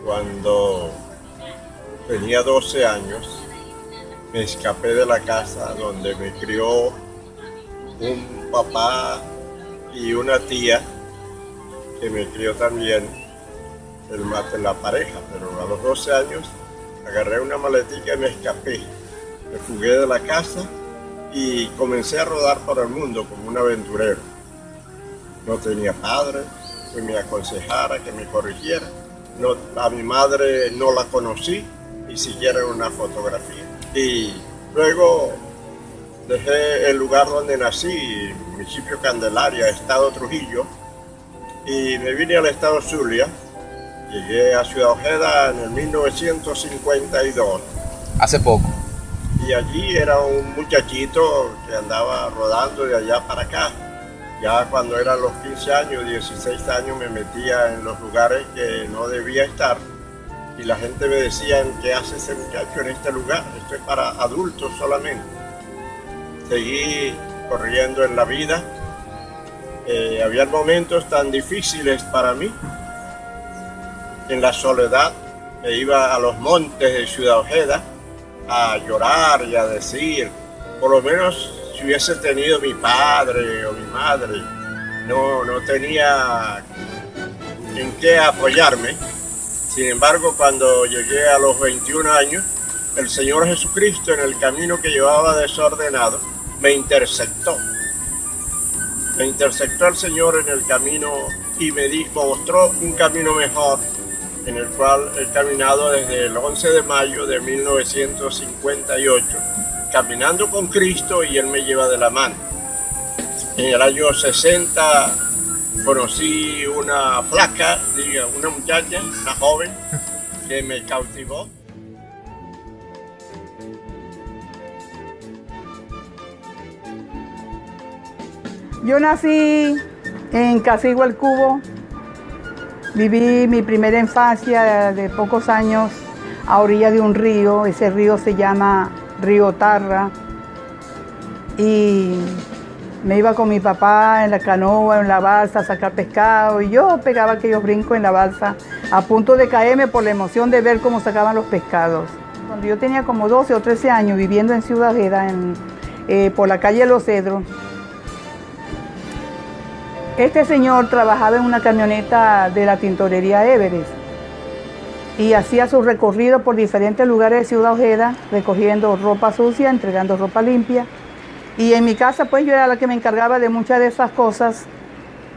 Cuando tenía 12 años, me escapé de la casa donde me crió un papá y una tía que me crió también la pareja, pero a los 12 años agarré una maletica y me escapé. Me fugué de la casa y comencé a rodar por el mundo como un aventurero. No tenía padre que me aconsejara, que me corrigiera. No, a mi madre no la conocí, ni siquiera en una fotografía. Y luego dejé el lugar donde nací, municipio Candelaria, estado Trujillo, y me vine al estado Zulia. Llegué a Ciudad Ojeda en el 1952. Hace poco. Y allí era un muchachito que andaba rodando de allá para acá. Ya cuando eran los 15 años, 16 años, me metía en los lugares que no debía estar. Y la gente me decía, ¿qué hace ese muchacho en este lugar? Esto es para adultos solamente. Seguí corriendo en la vida. Había momentos tan difíciles para mí. En la soledad me iba a los montes de Ciudad Ojeda a llorar y a decir, por lo menos si hubiese tenido mi padre o mi madre, no tenía en qué apoyarme. Sin embargo, cuando llegué a los 21 años, el Señor Jesucristo, en el camino que llevaba desordenado, me interceptó. Me interceptó el Señor en el camino y me mostró un camino mejor, en el cual he caminado desde el 11 de mayo de 1958, caminando con Cristo, y Él me lleva de la mano. En el año 60 conocí una una muchacha, una joven, que me cautivó. Yo nací en Casigua el Cubo. Viví mi primera infancia de pocos años a orilla de un río. Ese río se llama Río Tarra. Y me iba con mi papá en la canoa, en la balsa, a sacar pescado. Y yo pegaba aquellos brincos en la balsa, a punto de caerme por la emoción de ver cómo sacaban los pescados. Cuando yo tenía como 12 o 13 años viviendo en Ciudad Ojeda, por la calle Los Cedros, este señor trabajaba en una camioneta de la tintorería Everest y hacía su recorrido por diferentes lugares de Ciudad Ojeda, recogiendo ropa sucia, entregando ropa limpia. Y en mi casa, pues, yo era la que me encargaba de muchas de esas cosas.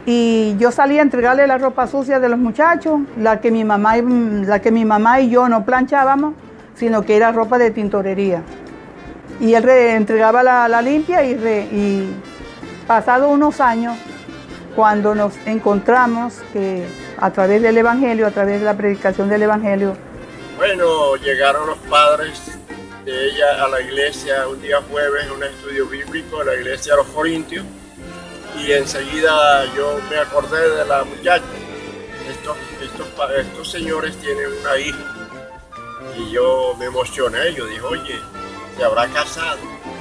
Y yo salía a entregarle la ropa sucia de los muchachos, la que mi mamá y yo no planchábamos, sino que era ropa de tintorería. Y él entregaba la limpia y pasado unos años, cuando nos encontramos que a través del Evangelio, a través de la predicación del Evangelio. Bueno, llegaron los padres de ella a la iglesia un día jueves en un estudio bíblico de la iglesia de los Corintios, y enseguida yo me acordé de la muchacha. Estos señores tienen una hija, y yo me emocioné. Yo dije, oye, ¿se habrá casado?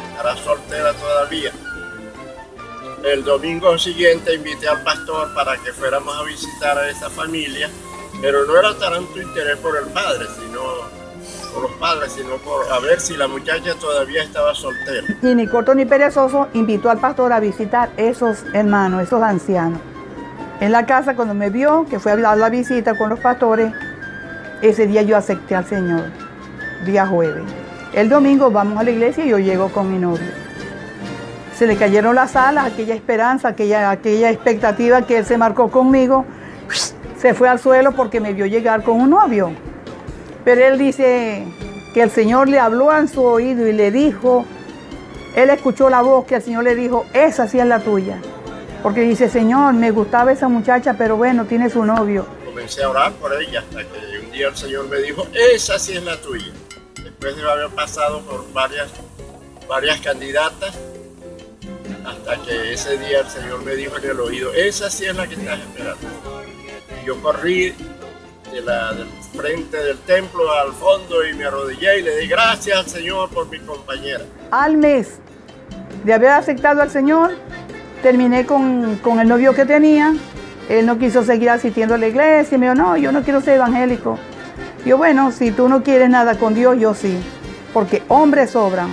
¿Estará soltera todavía? El domingo siguiente invité al pastor para que fuéramos a visitar a esa familia, pero no era tanto interés por el padre, por los padres, sino por a ver si la muchacha todavía estaba soltera. Y ni corto ni perezoso invitó al pastor a visitar esos hermanos, esos ancianos. En la casa, cuando me vio, que fue a dar la visita con los pastores, ese día yo acepté al Señor, día jueves. El domingo vamos a la iglesia y yo llego con mi novio. Se le cayeron las alas, aquella esperanza, aquella expectativa que él se marcó conmigo, se fue al suelo porque me vio llegar con un novio. Pero él dice que el Señor le habló en su oído y le dijo, él escuchó la voz que el Señor le dijo, esa sí es la tuya. Porque dice, Señor, me gustaba esa muchacha, pero bueno, tiene su novio. Comencé a orar por ella hasta que un día el Señor me dijo, esa sí es la tuya. Después de haber pasado por varias candidatas, hasta que ese día el Señor me dijo en el oído, esa sí es la que estás esperando. Y yo corrí del frente del templo al fondo y me arrodillé y le di gracias al Señor por mi compañera. Al mes de haber aceptado al Señor, terminé con el novio que tenía. Él no quiso seguir asistiendo a la iglesia y me dijo, no, yo no quiero ser evangélico. Yo, bueno, si tú no quieres nada con Dios, yo sí. Porque hombres sobran,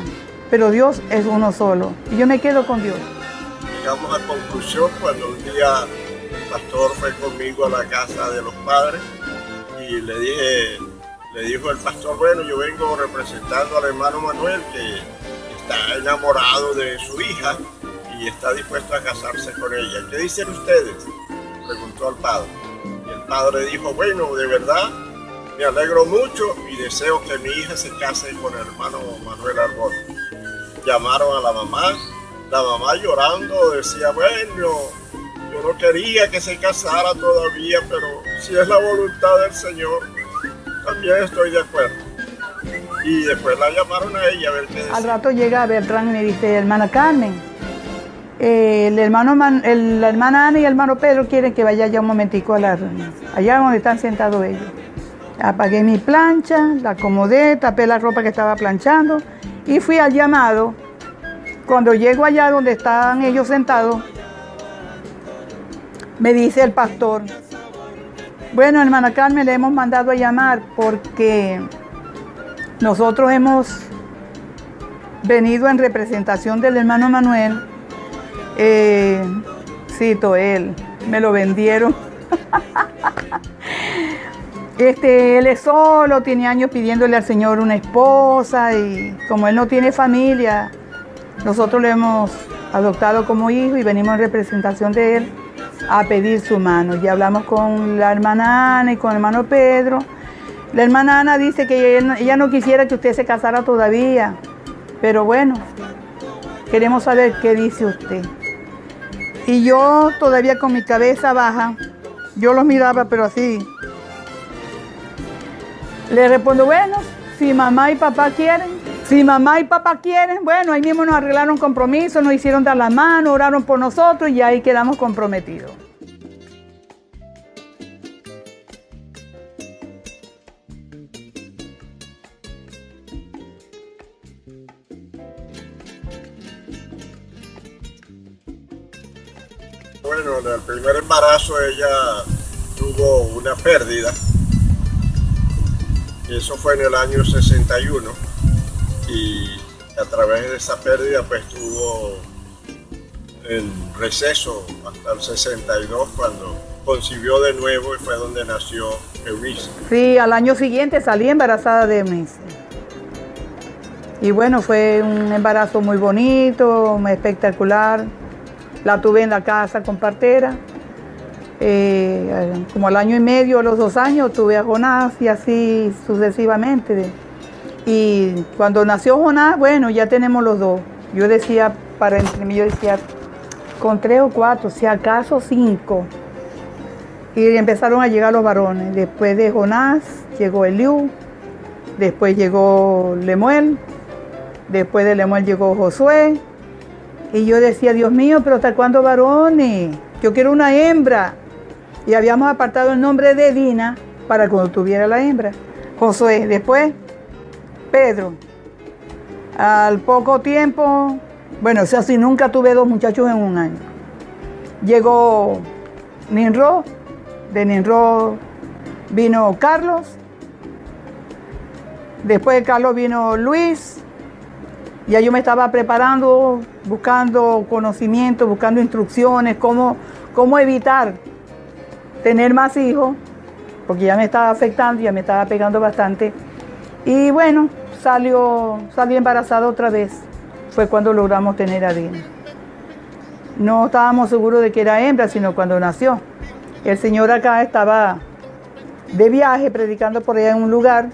pero Dios es uno solo. Y yo me quedo con Dios. Llegamos a conclusión cuando un día el pastor fue conmigo a la casa de los padres y le dijo el pastor, bueno, yo vengo representando al hermano Manuel que está enamorado de su hija y está dispuesto a casarse con ella. ¿Qué dicen ustedes?, preguntó al padre. Y el padre dijo, bueno, de verdad, me alegro mucho y deseo que mi hija se case con el hermano Manuel Arbona. Llamaron a la mamá llorando decía, bueno, yo no quería que se casara todavía, pero si es la voluntad del Señor, también estoy de acuerdo. Y después la llamaron a ella a ver qué decía. Al rato llega Beltrán y me dice, hermana Carmen, la hermana Ana y el hermano Pedro quieren que vaya allá un momentico a la reunión, allá donde están sentados ellos. Apagué mi plancha, la acomodé, tapé la ropa que estaba planchando y fui al llamado. Cuando llego allá donde están ellos sentados, me dice el pastor, bueno, hermana Carmen, le hemos mandado a llamar porque nosotros hemos venido en representación del hermano Manuel. Cito él, me lo vendieron. Él es solo, tiene años pidiéndole al Señor una esposa y como él no tiene familia, nosotros lo hemos adoptado como hijo y venimos en representación de él a pedir su mano. Ya hablamos con la hermana Ana y con el hermano Pedro. La hermana Ana dice que ella no quisiera que usted se casara todavía, pero bueno, queremos saber qué dice usted. Y yo todavía con mi cabeza baja, yo los miraba pero así. Le respondo, bueno, si mamá y papá quieren, bueno, ahí mismo nos arreglaron compromisos, nos hicieron dar la mano, oraron por nosotros y ahí quedamos comprometidos. Bueno, en el primer embarazo ella tuvo una pérdida. Eso fue en el año 61 y a través de esa pérdida pues tuvo el receso hasta el 62 cuando concibió de nuevo y fue donde nació Eunice. Sí, al año siguiente salí embarazada de Eunice. Y bueno, fue un embarazo muy bonito, muy espectacular. La tuve en la casa con partera. Como al año y medio, a los 2 años, tuve a Jonás y así sucesivamente. Y cuando nació Jonás, bueno, ya tenemos los 2. Yo decía, con 3 o 4, si acaso 5. Y empezaron a llegar los varones. Después de Jonás llegó Eliú, después llegó Lemuel, después de Lemuel llegó Josué. Y yo decía, Dios mío, pero ¿hasta cuándo varones? Yo quiero una hembra. Y habíamos apartado el nombre de Dina para cuando tuviera la hembra. Josué, después Pedro. Al poco tiempo, bueno, o sea, si nunca tuve 2 muchachos en un año. Llegó Ninro, de Ninro vino Carlos, después de Carlos vino Luis. Ya yo me estaba preparando, buscando conocimiento, buscando instrucciones, cómo evitar tener más hijos, porque ya me estaba afectando, ya me estaba pegando bastante. Y bueno, salí embarazada otra vez. Fue cuando logramos tener a Dina. No estábamos seguros de que era hembra, sino cuando nació. El Señor acá estaba de viaje, predicando por allá en un lugar.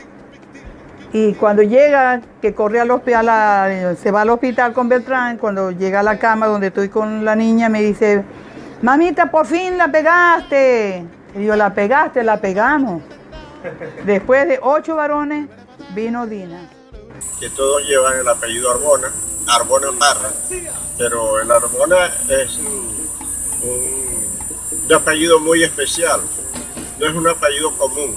Y cuando llega, que corre al hospital, se va al hospital con Beltrán, cuando llega a la cama donde estoy con la niña, me dice, mamita, por fin la pegaste. Y yo, la pegaste, la pegamos. Después de 8 varones, vino Dina. Que todos llevan el apellido Arbona, Arbona Parra, pero el Arbona es un apellido muy especial, no es un apellido común.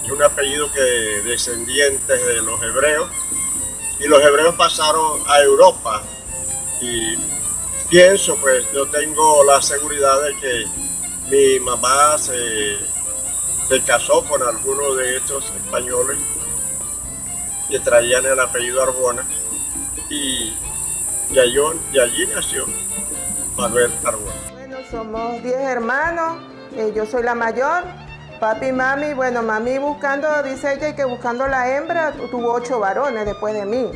Es un apellido que descendientes de los hebreos, y los hebreos pasaron a Europa, y pienso, pues yo tengo la seguridad de que mi mamá se casó con alguno de estos españoles que traían el apellido Arbona y de allí nació Manuel Arbona. Bueno, somos 10 hermanos, yo soy la mayor, papi y mami, bueno, mami buscando, dice ella, que buscando la hembra, tuvo 8 varones después de mí.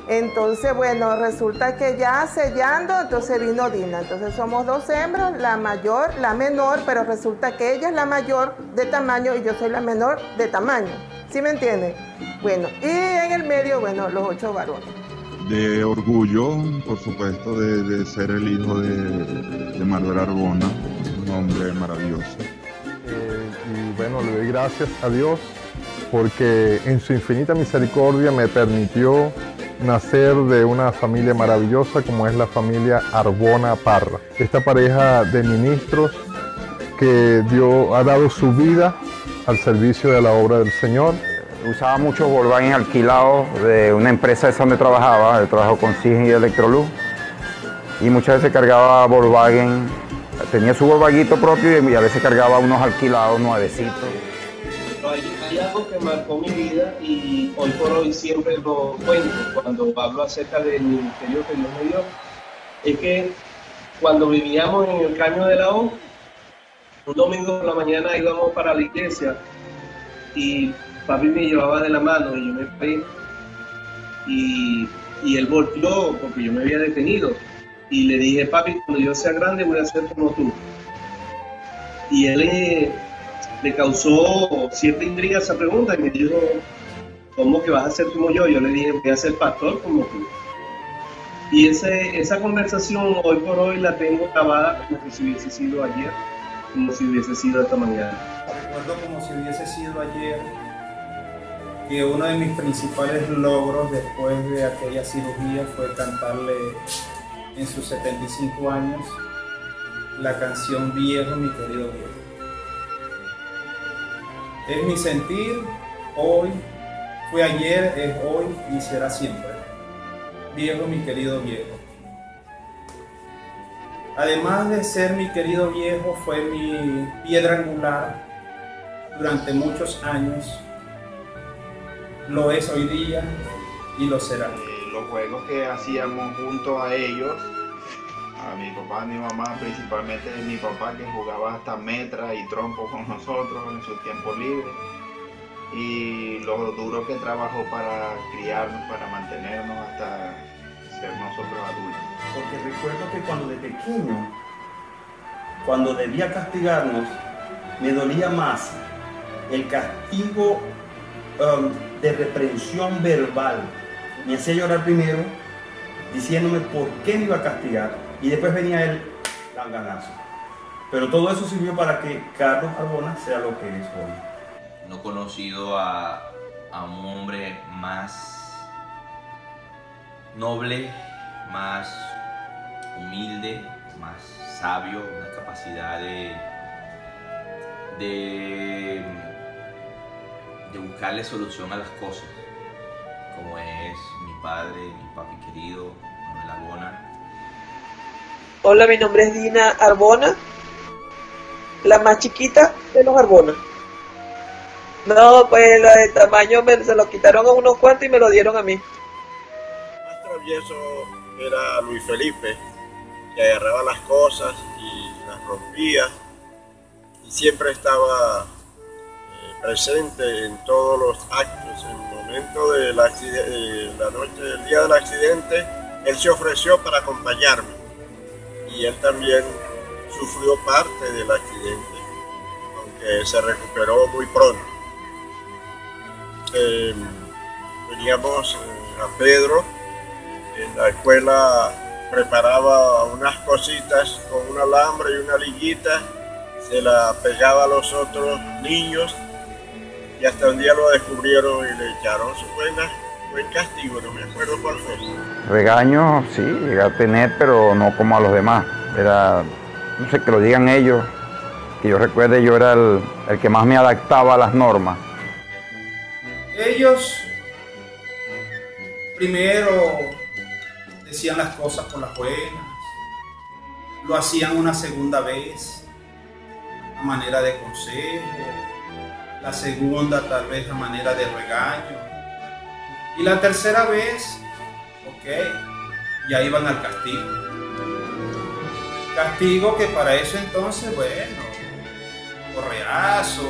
Entonces, bueno, resulta que ya sellando, entonces vino Dina. Entonces somos 2 hembras, la mayor, la menor, pero resulta que ella es la mayor de tamaño y yo soy la menor de tamaño. ¿Sí me entienden? Bueno, y en el medio, bueno, los 8 varones. De orgullo, por supuesto, de ser el hijo de Manuel Arbona, un hombre maravilloso. Y bueno, le doy gracias a Dios porque en su infinita misericordia me permitió nacer de una familia maravillosa como es la familia Arbona Parra. Esta pareja de ministros que ha dado su vida al servicio de la obra del Señor. Usaba muchos Volkswagen alquilados de una empresa esa donde trabajaba, yo trabajo con Sigen y Electrolux, y muchas veces cargaba Volkswagen, tenía su Volkswaguito propio y a veces cargaba unos alquilados nuevecitos. Hay algo que marcó mi vida y hoy por hoy siempre lo cuento cuando hablo acerca del ministerio que Dios me dio, es que cuando vivíamos en el Caño de la O, un domingo por la mañana íbamos para la iglesia y papi me llevaba de la mano y yo me paré y él volteó porque yo me había detenido y le dije, papi, cuando yo sea grande voy a ser como tú. Y él le causó cierta intriga esa pregunta y me dijo, ¿cómo que vas a ser como yo? Yo le dije, voy a ser pastor como tú. Y esa conversación hoy por hoy la tengo grabada como si hubiese sido ayer, como si hubiese sido esta mañana. Recuerdo como si hubiese sido ayer que uno de mis principales logros después de aquella cirugía fue cantarle en sus 75 años la canción Viejo, mi querido viejo. Es mi sentir, hoy, fue ayer, es hoy y será siempre. Viejo, mi querido viejo. Además de ser mi querido viejo, fue mi piedra angular durante muchos años. Lo es hoy día y lo será. Los juegos que hacíamos junto a ellos, a mi papá y mi mamá, principalmente mi papá que jugaba hasta metra y trompo con nosotros en su tiempo libre, y lo duro que trabajó para criarnos, para mantenernos hasta ser nosotros adultos. Porque recuerdo que cuando de pequeño, cuando debía castigarnos, me dolía más el castigo de reprensión verbal. Me hacía llorar primero, diciéndome por qué me iba a castigar, y después venía el langanazo. Pero todo eso sirvió para que Carlos Arbona sea lo que es hoy. No he conocido a un hombre más noble, más humilde, más sabio, una capacidad de buscarle solución a las cosas, como es mi padre, mi papi querido, Manuel Arbona. Hola, mi nombre es Dina Arbona, la más chiquita de los Arbona. No, pues la de tamaño se lo quitaron a unos cuantos y me lo dieron a mí. Más travieso era Luis Felipe, que agarraba las cosas y las rompía y siempre estaba presente en todos los actos. En el momento del accidente, la noche del día del accidente, él se ofreció para acompañarme y él también sufrió parte del accidente, aunque se recuperó muy pronto. Veníamos a Pedro, en la escuela preparaba unas cositas con un alambre y una liguita, se la pegaba a los otros niños y hasta un día lo descubrieron y le echaron su buen castigo, no me acuerdo cuál fue. Regaños sí, llegué a tener, pero no como a los demás. Era, no sé, que lo digan ellos, que yo recuerde, yo era el que más me adaptaba a las normas. Ellos primero decían las cosas por las buenas, lo hacían una segunda vez a manera de consejo, La segunda tal vez a manera de regaño. Y la tercera vez, ok, ya iban al castigo. Castigo que para eso entonces, bueno, correazo,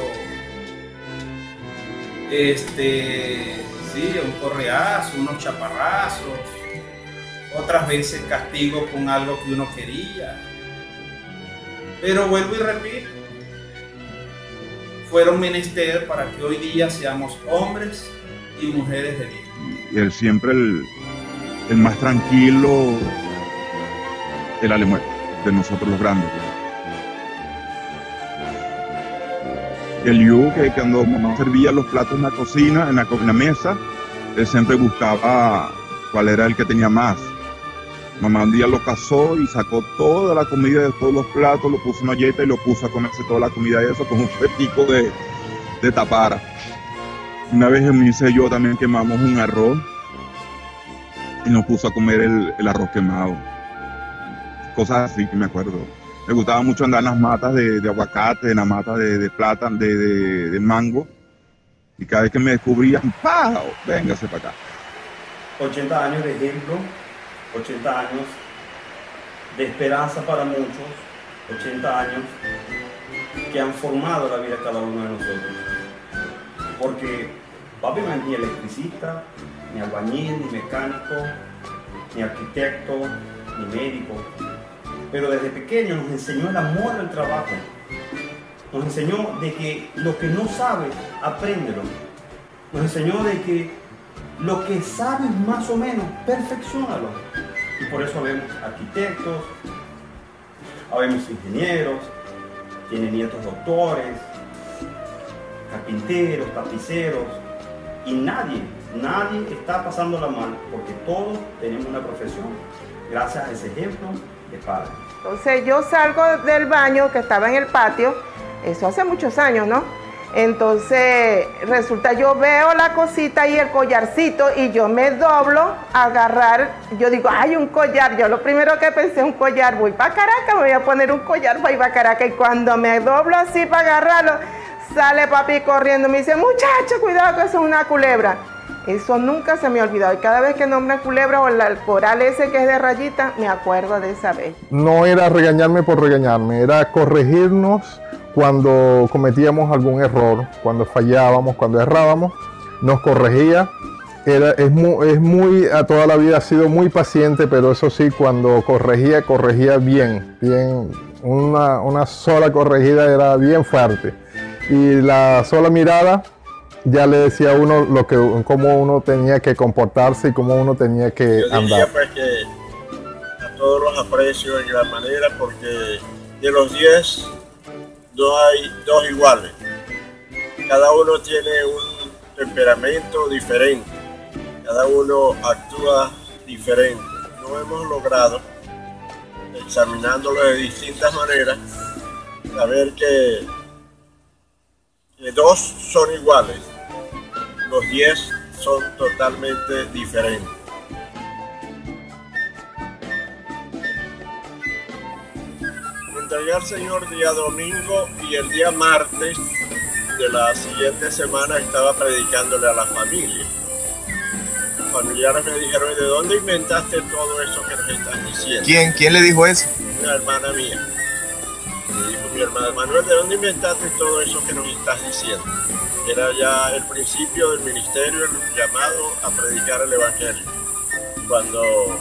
sí, un correazo, unos chaparrazos, otras veces castigo con algo que uno quería. Pero vuelvo y repito, fueron menester para que hoy día seamos hombres y mujeres de bien. Y él siempre el más tranquilo, el alemán de nosotros los grandes. El Yu, que cuando mamá servía los platos en la cocina, en la mesa, él siempre buscaba cuál era el que tenía más. Mamá un día lo cazó y sacó toda la comida de todos los platos, lo puso en una olleta y lo puso a comerse toda la comida y eso con un fetico de tapara. Una vez me hice yo también, quemamos un arroz y nos puso a comer el arroz quemado. Cosas así que me acuerdo. Me gustaba mucho andar en las matas de aguacate, en las matas de plátano, de mango. Y cada vez que me descubrían, ¡pau! Véngase para acá. 80 años de ejemplo, 80 años de esperanza para muchos, 80 años que han formado la vida de cada uno de nosotros. Porque papi no es ni electricista, ni albañil, ni mecánico, ni arquitecto, ni médico. Pero desde pequeño nos enseñó el amor al trabajo. Nos enseñó de que lo que no sabes, apréndelo. Nos enseñó de que lo que sabes más o menos, perfecciónalo. Y por eso vemos arquitectos, habemos ingenieros, tienen nietos doctores, carpinteros, tapiceros, y nadie está pasándola mal, porque todos tenemos una profesión, gracias a ese ejemplo de padre. Entonces yo salgo del baño que estaba en el patio, eso hace muchos años, ¿no? Entonces resulta, yo veo la cosita y el collarcito y yo me doblo a agarrar, yo digo, ay, un collar, yo lo primero que pensé, un collar, voy para Caracas, me voy a poner un collar para ir para Caracas, y cuando me doblo así para agarrarlo, sale papi corriendo, me dice, muchacha, cuidado que eso es una culebra. Eso nunca se me ha olvidado, y cada vez que nombran culebra o el coral ese que es de rayita, me acuerdo de esa vez. No era regañarme por regañarme, era corregirnos cuando cometíamos algún error, cuando fallábamos, cuando errábamos, nos corregía. A toda la vida ha sido muy paciente, pero eso sí, cuando corregía bien, una sola corregida era bien fuerte. Y la sola mirada ya le decía a uno cómo uno tenía que comportarse y cómo uno tenía que andar. Yo diría pues que a todos los aprecio en gran manera, porque de los 10 no hay dos iguales. Cada uno tiene un temperamento diferente, cada uno actúa diferente. No hemos logrado, examinándolo de distintas maneras, saber que dos son iguales, los 10 son totalmente diferentes. Entregué al Señor día domingo y el día martes de la siguiente semana estaba predicándole a la familia. Los familiares me dijeron, ¿de dónde inventaste todo eso que nos estás diciendo? ¿Quién le dijo eso? Una hermana mía. Me dijo mi hermana, Manuel, ¿de dónde inventaste todo eso que nos estás diciendo? Era ya el principio del ministerio, el llamado a predicar el Evangelio. Cuando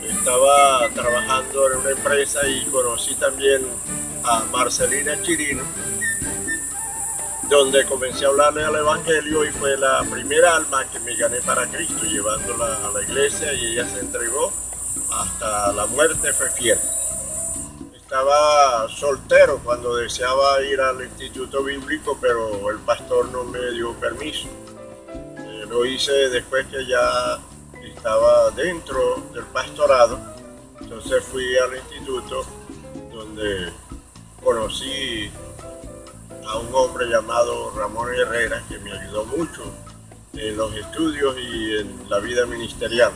estaba trabajando en una empresa y conocí también a Marcelina Chirino, donde comencé a hablarle al Evangelio y fue la primera alma que me gané para Cristo, llevándola a la iglesia, y ella se entregó hasta la muerte, fue fiel. Estaba soltero cuando deseaba ir al instituto bíblico, pero el pastor no me dio permiso. Lo hice después que ya estaba dentro del pastorado. Entonces fui al instituto, donde conocí a un hombre llamado Ramón Herrera, que me ayudó mucho en los estudios y en la vida ministerial.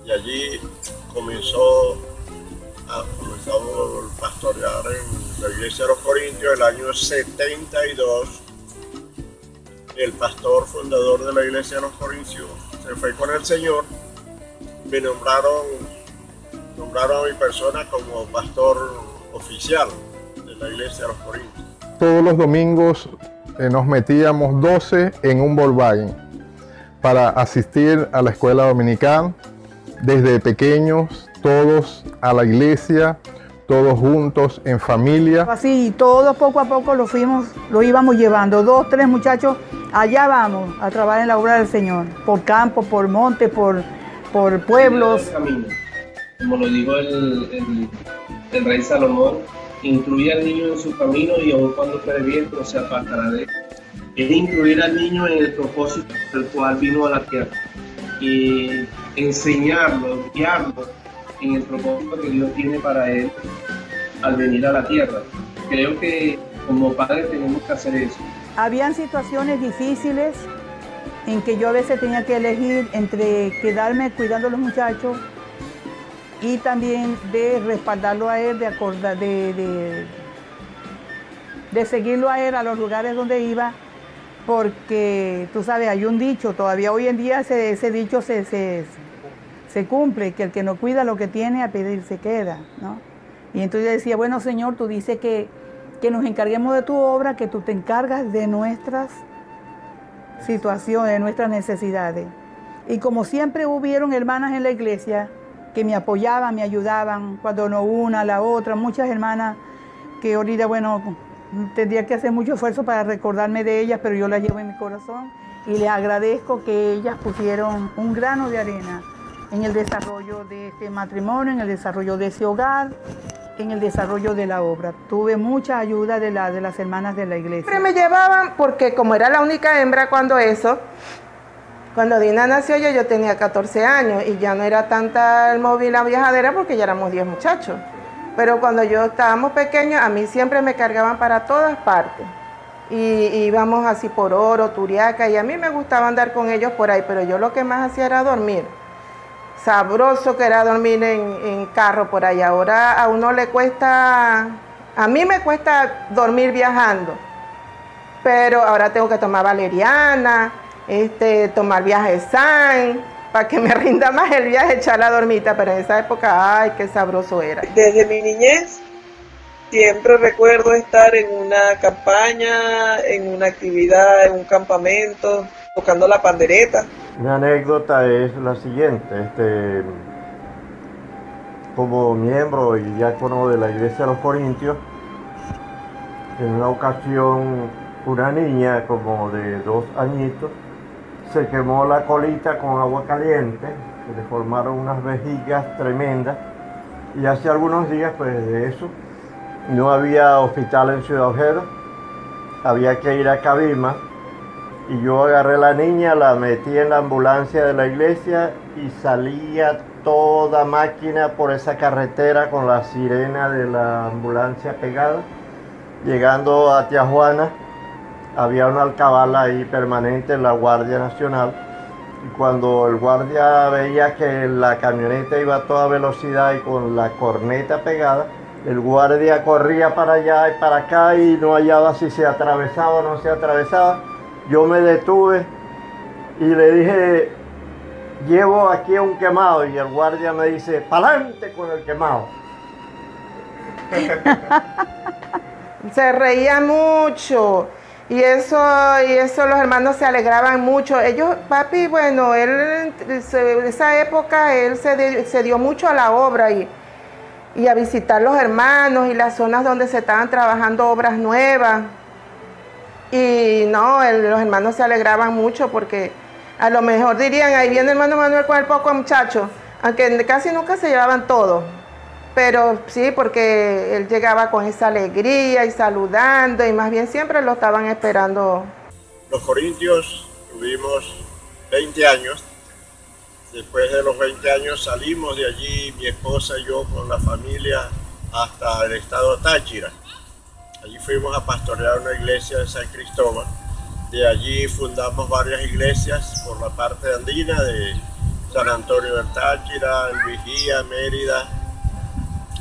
Y allí comenzó comenzamos a pastorear en la iglesia de los Corintios el año 72. El pastor fundador de la iglesia de los Corintios se fue con el Señor. Me nombraron a mi persona como pastor oficial de la iglesia de los Corintios. Todos los domingos nos metíamos 12 en un Volkswagen para asistir a la escuela dominical, desde pequeños, todos a la iglesia, todos juntos en familia. Así, todos poco a poco lo íbamos llevando, 2, 3 muchachos, allá vamos a trabajar en la obra del Señor, por campo, por monte, por pueblos. Como lo dijo el rey Salomón, incluye al niño en su camino y aun cuando fuere viejo no se apartará de él. Es incluir al niño en el propósito del cual vino a la tierra y enseñarlo, guiarlo en el propósito que Dios tiene para él al venir a la tierra. Creo que como padres tenemos que hacer eso. Habían situaciones difíciles en que yo a veces tenía que elegir entre quedarme cuidando a los muchachos y también de respaldarlo a él, de seguirlo a él a los lugares donde iba, porque tú sabes, hay un dicho, todavía hoy en día ese dicho se cumple, que el que no cuida lo que tiene a pedir se queda, ¿no? Y entonces yo decía, bueno Señor, tú dices que nos encarguemos de tu obra, que tú te encargas de nuestras situaciones, de nuestras necesidades. Y como siempre hubieron hermanas en la iglesia que me apoyaban, me ayudaban, cuando no una, la otra, muchas hermanas que ahorita, bueno, tendría que hacer mucho esfuerzo para recordarme de ellas, pero yo las llevo en mi corazón y les agradezco que ellas pusieron un grano de arena en el desarrollo de este matrimonio, en el desarrollo de ese hogar, en el desarrollo de la obra. Tuve mucha ayuda de las hermanas de la iglesia. Siempre me llevaban porque como era la única hembra cuando Dina nació yo tenía 14 años y ya no era tanta el móvil, la viajadera, porque ya éramos 10 muchachos. Pero cuando yo estábamos pequeños, a mí siempre me cargaban para todas partes. Y íbamos así por Oro, Turiaca, y a mí me gustaba andar con ellos por ahí, pero yo lo que más hacía era dormir. Sabroso que era dormir en carro por ahí. Ahora a uno le cuesta, a mí me cuesta dormir viajando, pero ahora tengo que tomar valeriana, tomar viaje San, para que me rinda más el viaje, echar la dormita, pero en esa época, ay, qué sabroso era. Desde mi niñez, siempre recuerdo estar en una campaña, en una actividad, en un campamento, tocando la pandereta. Mi anécdota es la siguiente, como miembro y diácono de la iglesia de los Corintios, en una ocasión una niña como de 2 añitos se quemó la colita con agua caliente, se le formaron unas vejigas tremendas y hace algunos días pues de eso no había hospital en Ciudad Ojeda, había que ir a Cabima y yo agarré a la niña, la metí en la ambulancia de la iglesia y salía toda máquina por esa carretera con la sirena de la ambulancia pegada. Llegando a Tijuana, había una alcabala ahí permanente, la Guardia Nacional, y cuando el guardia veía que la camioneta iba a toda velocidad y con la corneta pegada, el guardia corría para allá y para acá y no hallaba si se atravesaba o no se atravesaba. Yo me detuve y le dije, llevo aquí a un quemado, y el guardia me dice, ¡pa'lante con el quemado! Se reía mucho y eso los hermanos se alegraban mucho. Ellos, papi, bueno, él en esa época él se dio mucho a la obra y a visitar los hermanos y las zonas donde se estaban trabajando obras nuevas. Y no, los hermanos se alegraban mucho porque a lo mejor dirían, ahí viene el hermano Manuel con el poco muchacho, aunque casi nunca se llevaban todos. Pero sí, porque él llegaba con esa alegría y saludando, y más bien siempre lo estaban esperando. Los Corintios tuvimos 20 años. Después de los 20 años salimos de allí, mi esposa y yo con la familia, hasta el estado Táchira. Allí fuimos a pastorear una iglesia de San Cristóbal. De allí fundamos varias iglesias por la parte andina de San Antonio del Táchira, El Vigía, Mérida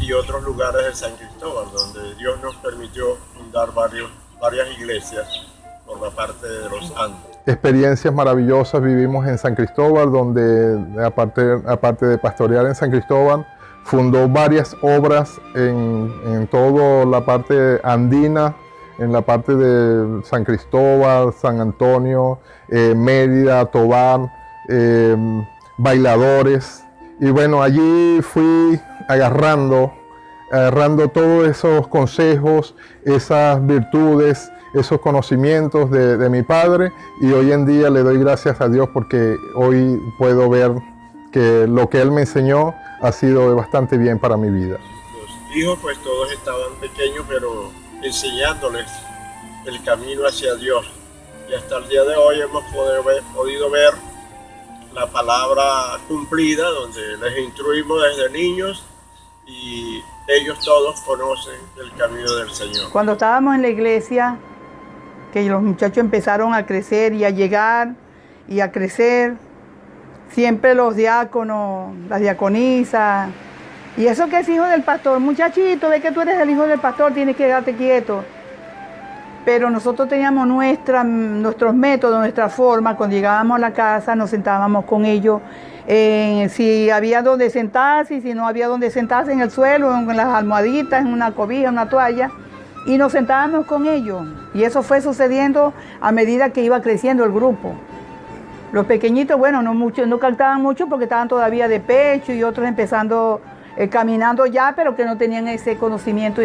y otros lugares de San Cristóbal, donde Dios nos permitió fundar varias iglesias por la parte de los Andes. Experiencias maravillosas vivimos en San Cristóbal, donde aparte de pastorear en San Cristóbal, fundó varias obras en toda la parte andina, en la parte de San Cristóbal, San Antonio, Mérida, Tobar, bailadores. Y bueno, allí fui agarrando todos esos consejos, esas virtudes, esos conocimientos de mi padre, y hoy en día le doy gracias a Dios porque hoy puedo ver que lo que él me enseñó ha sido bastante bien para mi vida. Los hijos pues todos estaban pequeños, pero enseñándoles el camino hacia Dios, y hasta el día de hoy hemos podido ver la palabra cumplida, donde les instruimos desde niños y ellos todos conocen el camino del Señor. Cuando estábamos en la iglesia, que los muchachos empezaron a crecer y a llegar y a crecer, siempre los diáconos, las diaconisas, y eso que es hijo del pastor, muchachito, ve que tú eres el hijo del pastor, tienes que quedarte quieto. Pero nosotros teníamos nuestros métodos, nuestra forma. Cuando llegábamos a la casa nos sentábamos con ellos, si había donde sentarse y si no había donde sentarse, en el suelo, en las almohaditas, en una cobija, en una toalla, y nos sentábamos con ellos. Y eso fue sucediendo a medida que iba creciendo el grupo. Los pequeñitos, bueno, no cantaban mucho porque estaban todavía de pecho, y otros empezando, caminando ya, pero que no tenían ese conocimiento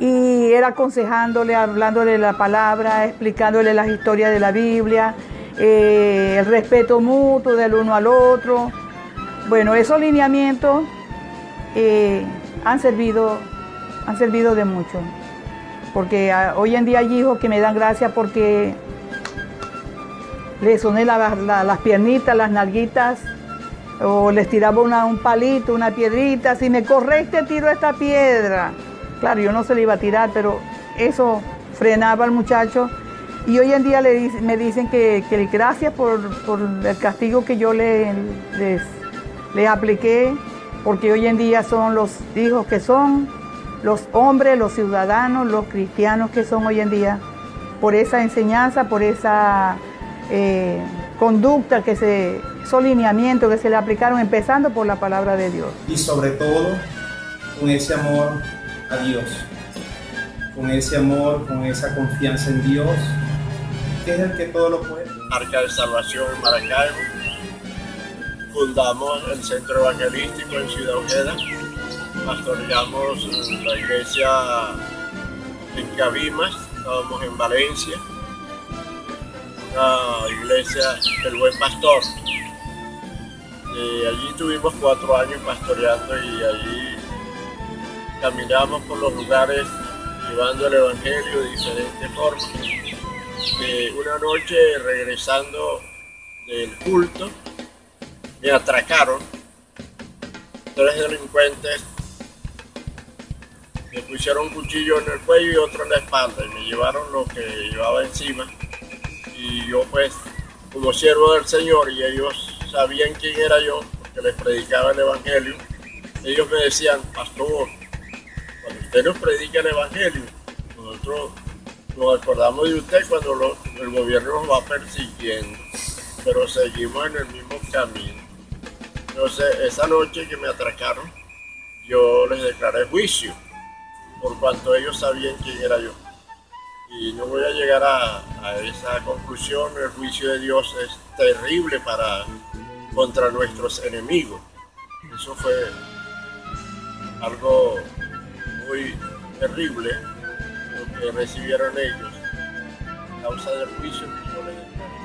y era aconsejándole, hablándole de la palabra, explicándole las historias de la Biblia, el respeto mutuo del uno al otro. Bueno, esos lineamientos han servido de mucho, porque hoy en día hay hijos que me dan gracias porque les soné las piernitas, las nalguitas, o les tiraba un palito, una piedrita. Si me corres, te tiro esta piedra. Claro, yo no se le iba a tirar, pero eso frenaba al muchacho. Y hoy en día me dicen que gracias por el castigo que yo les apliqué, porque hoy en día son los hijos que son, los hombres, los ciudadanos, los cristianos que son hoy en día, por esa enseñanza, por esa conducta, esos lineamientos que se le aplicaron, empezando por la palabra de Dios. Y sobre todo, con ese amor a Dios, con ese amor, con esa confianza en Dios, que es el que todo lo puede. Arca de Salvación en Maracaibo, fundamos el centro evangelístico en Ciudad Ojeda, pastoreamos la iglesia en Cabimas, estábamos en Valencia, una iglesia del Buen Pastor. Allí tuvimos 4 años pastoreando, y allí caminamos por los lugares llevando el evangelio de diferentes formas. Una noche, regresando del culto, me atracaron 3 delincuentes, me pusieron un cuchillo en el cuello y otro en la espalda, y me llevaron lo que llevaba encima. Y yo, pues, como siervo del Señor, y ellos sabían quién era yo, porque les predicaba el evangelio, ellos me decían: pastor, cuando usted nos predica el evangelio, nosotros nos acordamos de usted cuando el gobierno nos va persiguiendo, pero seguimos en el mismo camino. Entonces, esa noche que me atracaron, yo les declaré juicio, por cuanto ellos sabían quién era yo. Y no voy a llegar a esa conclusión. El juicio de Dios es terrible contra nuestros enemigos. Eso fue algo muy terrible lo que recibieron ellos a causa del juicio que yo les declaré.